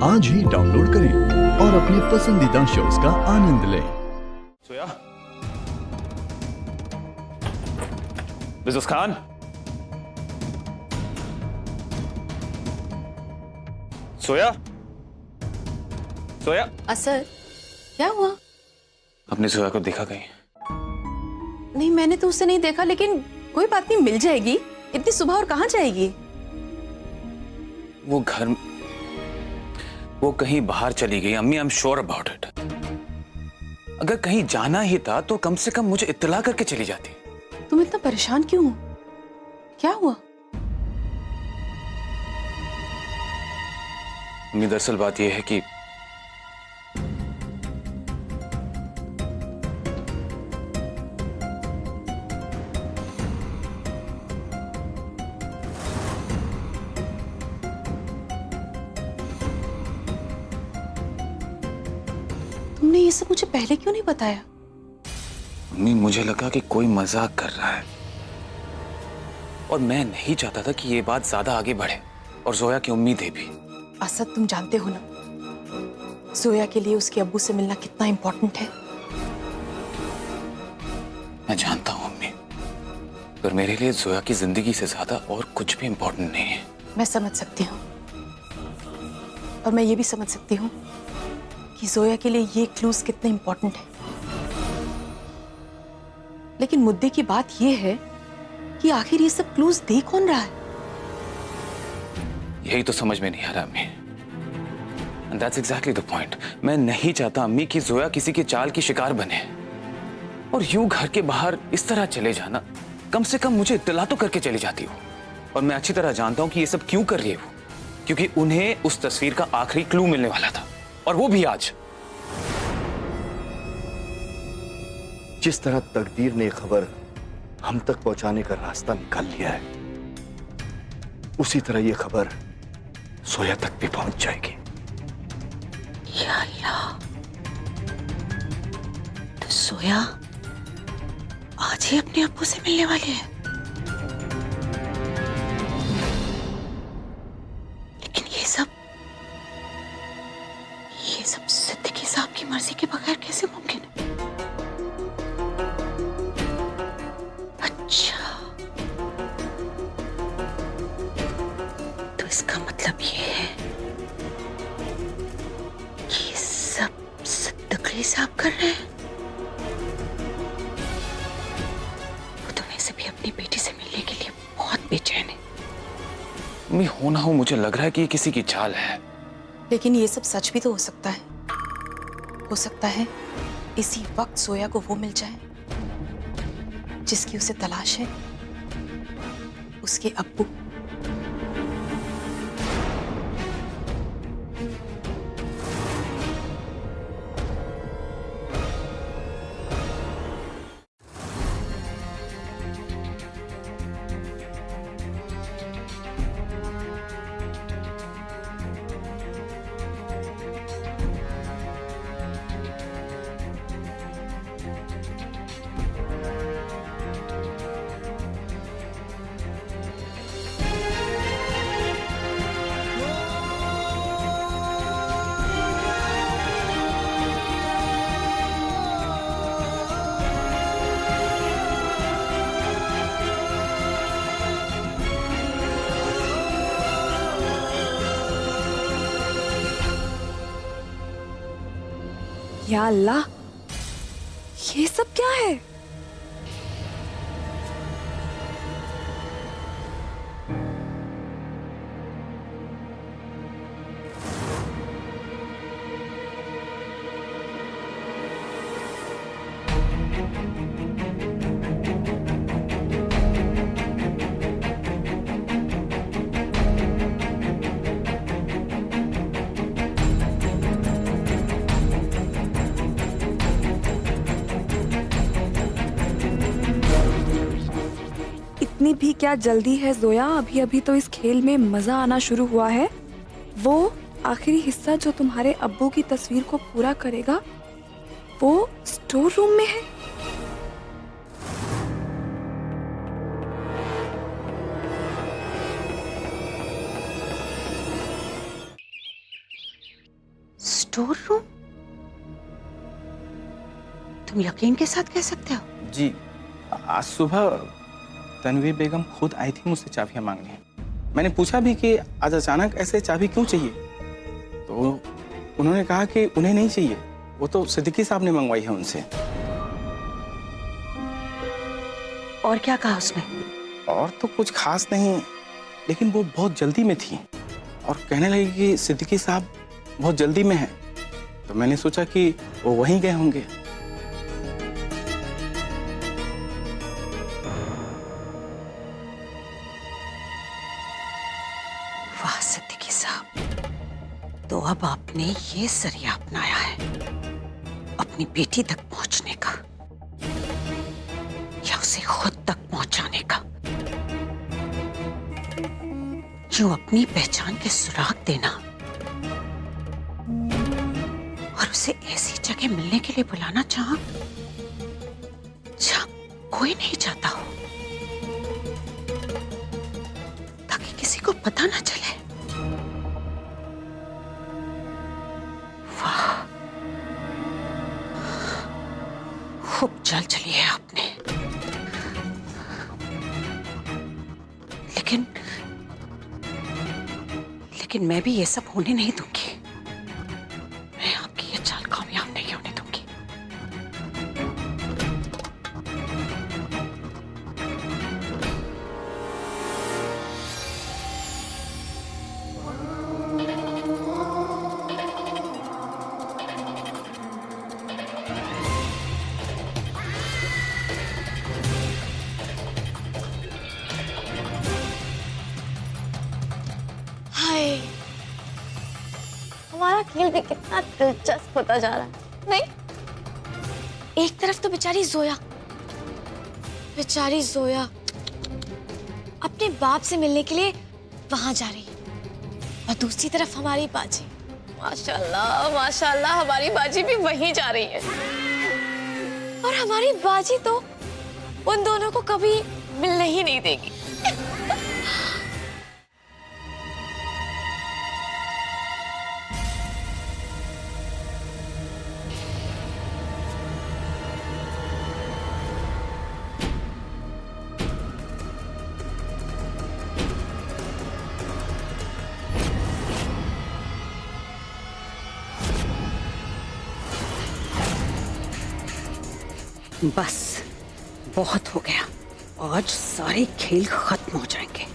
आज ही डाउनलोड करें और अपने पसंदीदा शोज का आनंद लें। सोया, मिसेस खान, सोया, सोया। असर, क्या हुआ? अपनी सोया को देखा कहीं? नहीं, मैंने तो उसे नहीं देखा, लेकिन कोई बात नहीं, मिल जाएगी। इतनी सुबह और कहाँ जाएगी? वो कहीं बाहर चली गई अम्मी, I am sure about it. अगर कहीं जाना ही था तो कम से कम मुझे इत्तला करके चली जाती। तुम इतना परेशान क्यों हो? क्या हुआ? अम्मी, दरअसल बात यह है कि तुमने ये सब मुझे पहले क्यों नहीं बताया? अम्मी, मुझे लगा कि कोई मजाक कर रहा है और मैं नहीं चाहता था कि ये बात ज्यादा आगे बढ़े, और जोया की उम्मीदें भी। असद, तुम जानते हो ना, जोया के लिए उसके अब्बू से मिलना कितना इंपॉर्टेंट है। मैं जानता हूँ अम्मी, पर मेरे लिए जोया की जिंदगी से ज्यादा और कुछ भी इंपॉर्टेंट नहीं है। मैं समझ सकती हूँ, और मैं ये भी समझ सकती हूँ कि जोया के लिए ये क्लूज कितने इंपॉर्टेंट है। लेकिन मुद्दे की बात ये है कि आखिर ये सब क्लूज दे कौन रहा है? यही तो समझ में नहीं आ रहा अम्मी। And that's exactly the point. मैं नहीं चाहता अम्मी कि जोया किसी की चाल की शिकार बने, और यूं घर के बाहर इस तरह चले जाना, कम से कम मुझे इत्तला तो करके चली जाती हो। और मैं अच्छी तरह जानता हूं कि ये सब क्यों कर रही है वो, क्योंकि उन्हें उस तस्वीर का आखिरी क्लू मिलने वाला था, और वो भी आज। जिस तरह तकदीर ने खबर हम तक पहुंचाने का रास्ता निकाल लिया है, उसी तरह ये खबर सोया तक भी पहुंच जाएगी। या अल्लाह, तो सोया आज ही अपने अब्बू से मिलने वाली है। लेकिन ये सब सिद्दीकी साहब की मर्जी के बगैर कैसे मुमकिन है? अच्छा, तो इसका मतलब ये है कि ये सब सिद्दीकी साहब कर रहे हैं। वो तो वैसे भी अपनी बेटी से मिलने के लिए बहुत बेचैन है। अम्मी, हो ना हो मुझे लग रहा है कि ये किसी की चाल है। लेकिन ये सब सच भी तो हो सकता है। हो सकता है इसी वक्त सोया को वो मिल जाए जिसकी उसे तलाश है, उसके अब्बू। या अल्लाह, ये सब क्या है? इतनी भी क्या जल्दी है जोया? अभी अभी तो इस खेल में मजा आना शुरू हुआ है। वो आखिरी हिस्सा जो तुम्हारे अब्बू की तस्वीर को पूरा करेगा, वो स्टोर रूम में है। Store room? तुम यकीन के साथ कह सकते हो? जी, आज सुबह तनवीर बेगम खुद आई थी मुझसे चाबियां मांगने। मैंने पूछा भी कि आज अचानक ऐसे चाबी क्यों चाहिए, तो उन्होंने कहा कि उन्हें नहीं चाहिए, वो तो सिद्दीकी साहब ने मंगवाई है उनसे। और क्या कहा उसने? और तो कुछ खास नहीं, लेकिन वो बहुत जल्दी में थी और कहने लगी कि सिद्दीकी साहब बहुत जल्दी में हैं। तो मैंने सोचा कि वो वहीं गए होंगे। वाह सिद्दीकी साहब, तो अब आपने ये जरिया अपनाया है अपनी बेटी तक पहुंचने का, या उसे खुद तक पहुंचाने का। जो अपनी पहचान के सुराग देना और उसे ऐसी जगह मिलने के लिए बुलाना जहां कोई नहीं चाहता हो, ताकि किसी को पता ना चले। वाह, खूब चाल चली है आपने। लेकिन मैं भी ये सब होने नहीं दूंगी। मैं आपकी ये चाल कामयाब नहीं होने दूंगी। हाय, हमारा खेल भी कितना दिलचस्प होता जा रहा है, नहीं? एक तरफ तो बेचारी जोया अपने बाप से मिलने के लिए वहां जा रही है, और दूसरी तरफ हमारी बाजी, माशाल्लाह माशाल्लाह, हमारी बाजी भी वहीं जा रही है। और हमारी बाजी तो उन दोनों को कभी मिलने ही नहीं देगी। बस बहुत हो गया, आज सारे खेल खत्म हो जाएंगे।